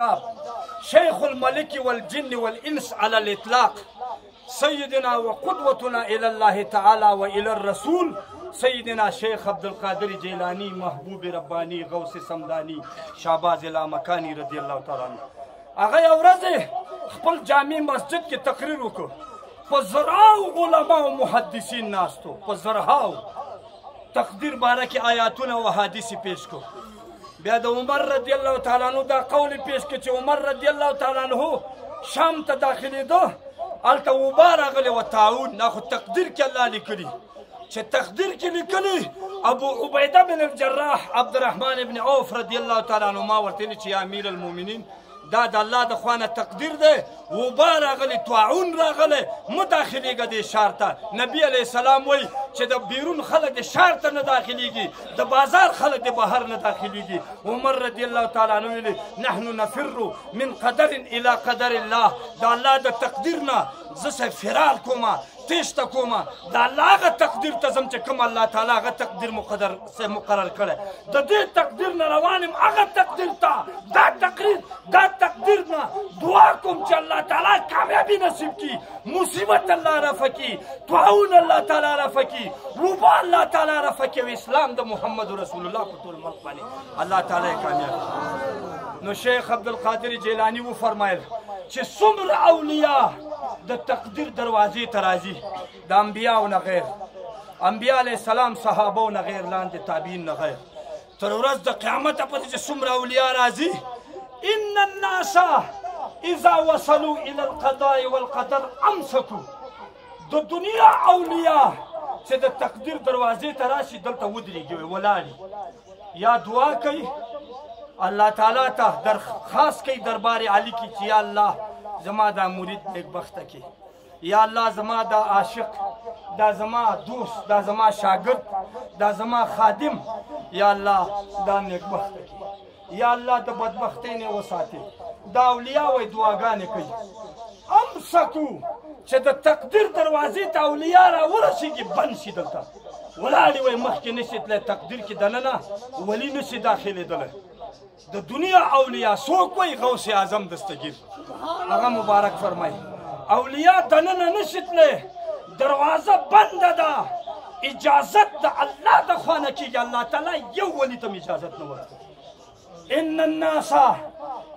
شيخ الملك والجن والإنس على الإطلاق سيدنا وقدوتنا إلى الله تعالى وإلى الرسول سيدنا شيخ عبد القادر جيلاني محبوب رباني غوث سمداني شعباز لامکانی رضی الله تعالی عنہ. هغه یو ورځ خپل جامع مسجد کې تقریر وکړ. په زرهاو علما او محدثین ناستو، په زرهاو تقدیر باره کې آیاتونه او احادیث پیش کړو. بیا د عمر رضی الله تعالی عنہ دا قول پیش کړ چې عمر رضی الله تعالی عنہ شام ته داخلېده، هلته وبا راغلی و طاعون. دا خو تقدیر کې الله لیکلي چې تقدیر کې لیکلي ابو عبیده بن الجراح عبدالرحمن بن عوف رضی الله تعالی عنه ما ورته ویلي چې یا امیر المؤمنین دا د الله د خوا نه تقدیر دی، وبا راغلی، طاعون راغلی، مه داخلېږه دې ښار ته. نبي علیه السلام وایي چې د بیرون خلک د ښار ته نه داخلېږي، د بازار خلک د بهر نه داخلېږي. عمر رضی الله تعالی عنه ویلي نحن نفر من قدر الى قدر الله، د الله د تقدیر نه زه فرار کومه، تیښته کومه، د الله هغه تقدیر ته ځم چې کوم الله تعالی هغه تقدیر مقرر کړی. د دې تقدیر نه روان یم هغه تقدیر ته. دا تقدیر نه دعا کوم چې الله تعالی کامیابي نصیب کړي، مصیبت الله رفع کړي، طاعون الله تعالی رفع کړي، وبا الله تعالی رفع کړي، او اسلام د محمد رسول الله په ټول ملک باندې الله تعالی کامیاب کړي. نو شیخ عبدالقادر جیلانی وفرمایل چې څومره اولیاء د تقدیر دروازې ته راځي، د انبیاو نه غیر، انبیا علیه السلام صحابو نه غیر، لاندې تابعین نه غیر، تر ورځ د قیامته پورې چې څومره اولیاء راځي. ان الناس اذا وصلوا الى القضاء والقدر امسكوا. د دنیا اولیاء چې د تقدیر دروازې ته راشي دلته ودرېږي، ولاړي، یا دعا کوي الله تعالی ته درخواست کوي دربار علی کې چې یا الله زما دا مرید نیکبخته کې، یا الله زما دا عاشق، دا زما دوست، دا زما شاگرد، دا زما خادم، یا الله دا نیکبخته کې، یا الله د بدبختۍ نه وساتي. دا اولیاء وایي دعاګانې کوي. امسکو چې د تقدیر دروازې ته اولیاء راورسېږي بند شي، دلته ولاړې وایي مخکې نشي تللی، تقدیر کې دننه ولي نشي داخلېدلی. د دنیا اولیاء څوک وایي غوث اعظم دستگیر هغه مبارک فرمایي اولیاء دننه نشي تللی، دروازه بنده ده، اجازت د الله د خوا نه کېږي. الله تعالی یو ولي ته اجازت نه ورکوي. ان الناس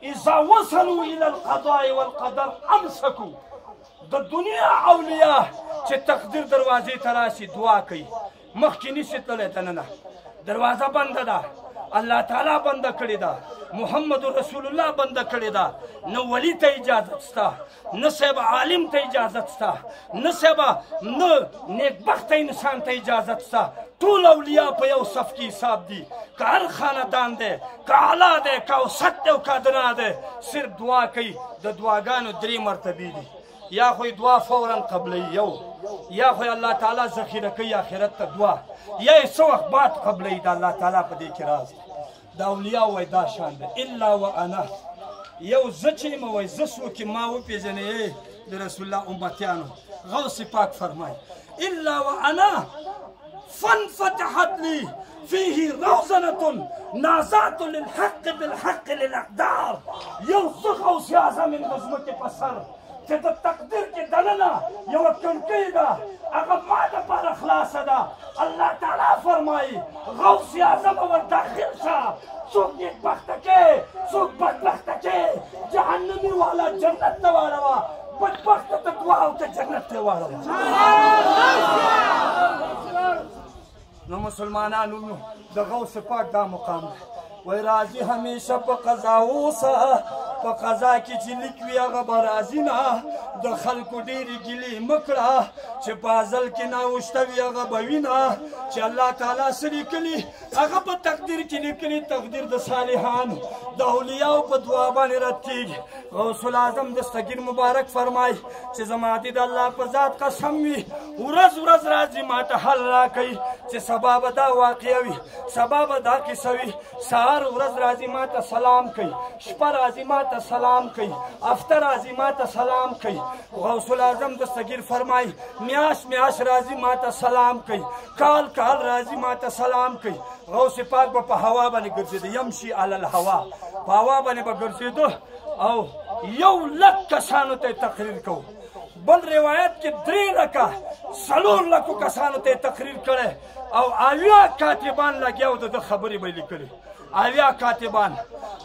اذا وصلوا الى القضاء والقدر امسكوا. د دنیا اولیاء چې تقدیر دروازې ته راشي دعا کوي، مخکې نشي تللی دننه، دروازه بنده ده، الله تعالی بنده کړې ده، محمد رسول الله بنده کړې ده. نه ولی ته اجازت شته، نه صاحب عالم ته اجازت شته، نه صاحب نه نیکبخته انسان ته اجازت شته. ټول اولیاء په یو صف کې حساب دي، که هر خاندان دی، که اعلی دی، که اوسط دی او که ادنا دی، صرف دعا کوي. د دعاګانو درې مرتبې دي، یا خو دعا فورا قبلوي، یا خو الله تعالی ذخیره کوي آخرت ته دعا، یا یې څه وخت بعد قبلوي. د الله تعالی په دې کې راز دی. د اولیاء وایي دا شان دی. الا وانا یو زه چې یم وایي زه څوک یم، ما وپېژنې د رسول الله امتیانو. غوث پاک فرمایي الا وانا فانفتحت لي فيه روزنة نازعت للحق بالحق للأقدار. یو زه غوث اعظم یم د ځمکې په سر چې د تقدیر کې دننه یوه کړکۍ ده، هغه ما دپاره خلاصه ده. الله تعالی فرمایي غوث اعظم ور داخل شه، څوک نیکبخته کې، څوک بدبخته کې، جهنمي والا جنت ته واړوه، بدبخته ته دعا وکړه جنت ته واړوه. نو مسلمانانو د غوث پاک دا مقام دی. وای راځي همیشه په قضا اوسه، په قضا کې چې لیک وي هغه به راځي نه. د خلکو ډېرې ګیلې مه کړه چې په ازل کې ناوشته وي هغه به وینه، چې الله تعالی څه لیکلي هغه په تقدیر کې لیکلي. تقدیر د صالحانو د اولیاو په دعا باندې رد کېږي. غوث الاعظم دستگیر مبارک فرمایي چې زما دې د الله په ذات قسم وي، ورځ راځي ما ته حل راکوي چې سبا به دا واقعه وي، سبا به دا کیسه وي. سهار ورځ راځي ما ته سلام کوي، شپه راځي ما ته سلام کوي، هفته راځي ما ته سلام کوي. غوث الاعظم دستگیر فرمایي میاشت راځي ما ته سلام کوي، کال راځي ما ته سلام کوي. غوث پاک به په هوا باندې ګرځېده، یمشي علی الهوا، په هوا باندې به ګرځېده او 1,00,000 کسانو ته تقریر کوو. بل روایت کې 3 لکه 4 لکو کسانو ته تقریر کړی او 80 کاتبان لګیا و د ده خبرې به یې لیکلې. 80 کاتبان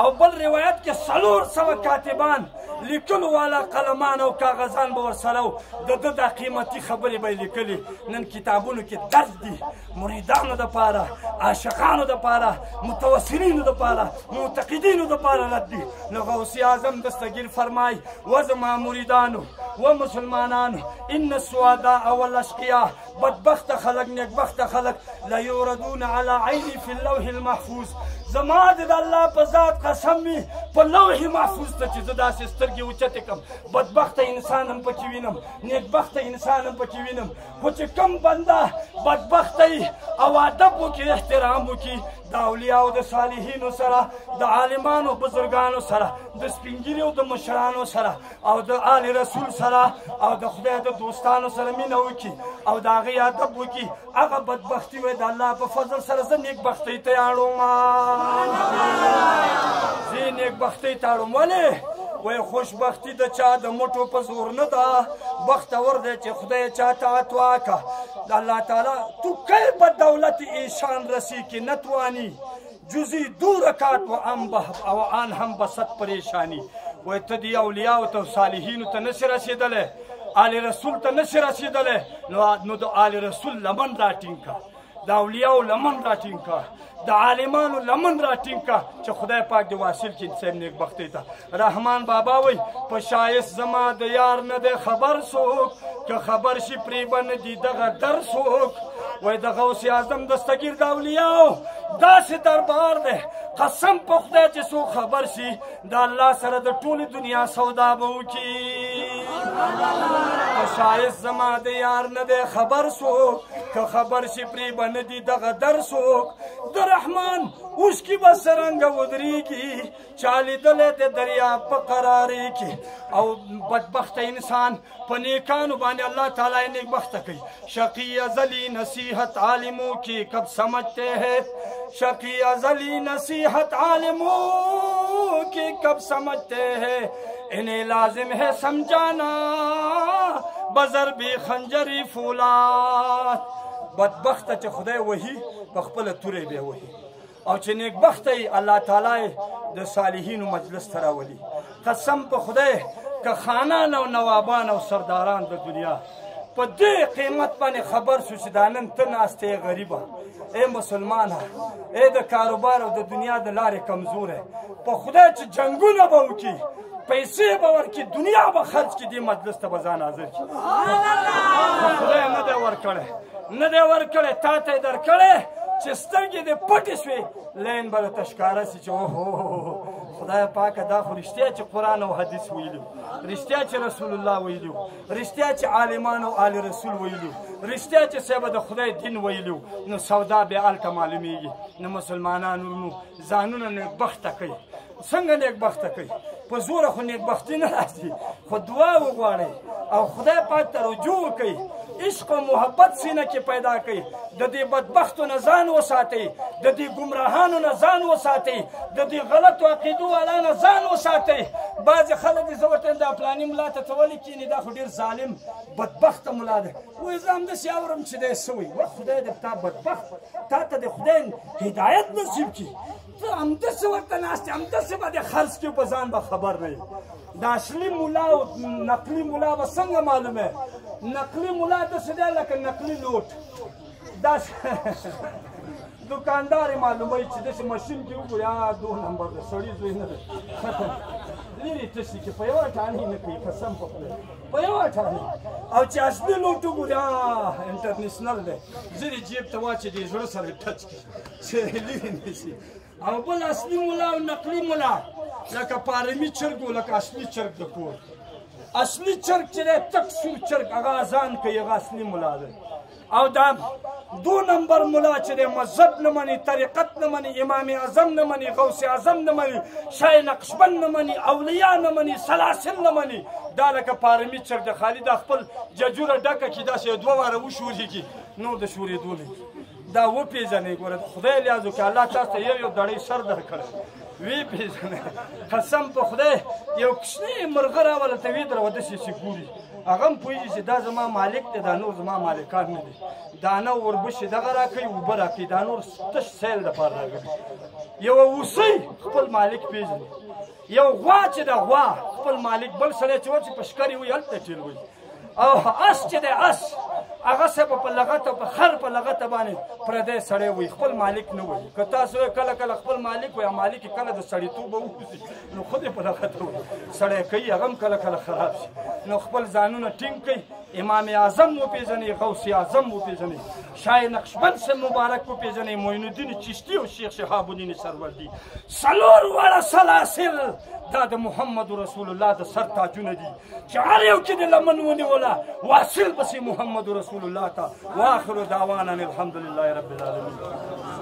او بل روایت کې 400 کاتبان لیکلو والا قلمان او کاغذان به ورسره و د ده دا قیمتي خبرې به یې لیکلې. نن کتابونو کې درد دي مریدانو دپاره، عاشقانو دپاره، متوسلینو دپاره، معتقدینو دپاره رد دي. نو غوث اعظم دستگیر فرمای و زما مریدانو و مسلمانانو ان السعداء والاشقیاء بدبخت خلق نیکبخت خلق لا یوردون علی عینی فی اللوح المحفوظ. زما د الله په ذات قسم می په لوح محفوظ ته چې زه داسې سترګې اوچتې کړم بدبخته انسان هم پکې وینم، نیکبخته انسان هم پکې وینم. خو چې کم بنده بدبخته او ادب وکړي، احترام وکړي د اولیاءو د صالحینو سره، د عالمانو بزرګانو سره، د سپین ږیرو د مشرانو سره او د آل رسول سره او د خدای د دوستانو سره مینه وکړي او د هغې ادب وکړي، هغه بدبختي وایي د الله په فضل سره زه نیکبختۍ ته یاړم. زه نیکبختۍ ته اړم. ولې؟ وایي خوشبختي د چا د مټو په زور نه ده، بختور دی چې خدای چاته عطا که. الله تعالی تو کیف دولت ایشان رسی که نتوانی جزی دو رکات و آن هم بسط پریشانی. وایي ته دې اولیاو ته صالحینو ته نشي رسېدلی، آل رسول ته نشي رسېدلی، نو د آل رسول لمن راټینګ که، د اولیاو لمن راټینګ که، د عالمانو لمن راټینګ که چې خدای پاک دې واصل کړي صاحب نیکبختۍ ته. رحمان بابا وایي په شایست زما د یار نه دی خبر څوک، که خبر شي پرې به نه دي دغه در څوک. وایي د غوث اعظم دستګیر د اولیاو داسې دربار دی قسم په خدای چې څوک خبر شي د الله سره د ټولې دنیا سودا به وکړي. په شایست زما د یار نه دی خبر څوک، که خبر شي پرې به نه دي دغه در څوک. د رحمان اوښکې به څرنګه ودرېږي چا لیدلی د دریاب په قرارې کې. او بدبخته انسان په نیکانو باندې الله تعالی یې نیکبخته کوي. شقی ازلی نصیحت عالموں کی کب سمجھتے ہیں، شقی ازلی نصیحت عالموں کی کب سمجھتے ہیں، انہیں لازم ہے سمجھانا بضرب خنجری فولاد. بدبخته چې خدای وهي په خپله تورې به وهي او چې نیکبخته یې الله تعالی د صالحینو مجلس ته راولي. قسم په خدای که خانان او نوابان او سرداران د دنیا په دې قیمت باندې خبر شو چې دا نن ته ناست یې غریبه، ای مسلمانه، ای د کاروبار او د دنیا د لارې کمزوره، په خدای چې جنګونه به وکړي، پیسې به ورکړي، دنیا به خرج کړي، دې مجلس ته به ځان حاضر کړي. خدای نه دی ورکړی، نه دی ورکړی، تا ته یې درکړی چې سترګې دې پټې شوې لین به درته ښکاره سي چې اوهو خدای پاکه دا خو رښتیا چې قرآن او حدیث ویلي، رښتیا چې رسول الله ویلي، رښتیا چې عالمان او آل رسول ویلي، رښتیا چې صاحب د خدای دین ویلي، نو سودا بیا هلته معلومیږي. نو مسلمانانو ورونو ځانونه نیکبخته کوي. څنګه نیکبخته کوي؟ په زوره خو نیکبختي نه راځي، خو دعا وغواړئ او خدای پاک ته رجوع وکړئ، عشق او محبت سینه کې پیدا کړئ، د دې بدبختو نه ځان وساتئ، د دې ګمراهانو نه ځان وساتئ، د دې غلطو عقیدو والا نه ځان وساتئ. بعضې خلک دې زه ورته دا پلاني ملا ته ته ولې کښېنې دا خو ډېر ظالم بدبخته ملا دی. وایي زه همداسې اورم چې دی څه وایي. وایي خدای دې تا بدبخت، تا ته د خدای هدایت نصیب کړي، ته همداسې ورته ناست یې، همداسې به دې خرڅ کړي، په ځان به خبر نه یې. د اصلي ملا او نقلي ملا به څنګه معلومه؟ نقلي ملا داسې دی لکه نقلي لوټ، داسې دوکاندار یې معلوموي چې داسې ماشین کې وګوري دو نمبر دی، سړي زوی نه دی، لرې تشي کې په یوه ټانۍ نه کوي، قسم په خدای په یوه ټانۍ. او چې اصلي لوټ وګوري انټرنیشنل دی، زر یې جیب ته واچوي، زړه سره یې ټچ کړي چې لرې نه شي. او بل اصلي ملا او نقلي ملا لکه پارمي چرګ و لکه اصلي چرګ د کور. اصلي چرګ چې دی تک سور چرګ، هغه اذان کوي، هغه اصلي ملا دی. او دا دو نمبر ملا چې دی مذهب نه مني، طریقت نه مني، امام اعظم نه مني، غوث اعظم نه مني، شاه نقشبند نه مني، اولیاء نه مني، سلاسل نه مني، دا لکه پارمي چرګ دی. خالي دا خپل ججوره ډکه کړي، داسې دوه واره وشورېږي، نور د شورېدو نه دا وپېژنئ. ګوره خدای لیاز وکړي، الله تاسو ته یو یو دړۍ سر درکړی، وی پیژنې قسم په خدای یو کوچنی مرغه راوله ته ویې دروه داسې چې ګوري هغه هم پوهېږي چې دا زما مالک دی دا نور زما مالکان نه دي دانه وربشې دغه راکوي اوبه راکوي دا نور تش سیل دپاره راغلي یوه اوسۍ خپل مالک پیژني یو غوا چې د غوا خپل مالک بل سړی چې و چې په شکر یې وي هلته ټیل وي او اس چې دی اس هغه څه به په لغته په خر په لغته باندې پردی سړی وي خپل مالک نه وي که تاسو کله کله خپل مالک وي مالک یې کله د سړیتوبه ووځي نو خود یې په لغته وي سړی کوي هغه هم کله کله خراب شي نو خپل ځانونه ټینګ کوي امام اعظم وپېژنئ غوث اعظم وپېژنئ شاه نقشبند صاحب مبارک وپېژنئ معین الدین چشتي او شیخ شهاب الدین سروردي څلور واړه سلاسل دا د محمد رسول الله د سر تاجونه دي چې هر یو کې د لمن ونیوله واصل پسې محمد رسول الله ته واخر دعوانا الحمد لله رب العالمین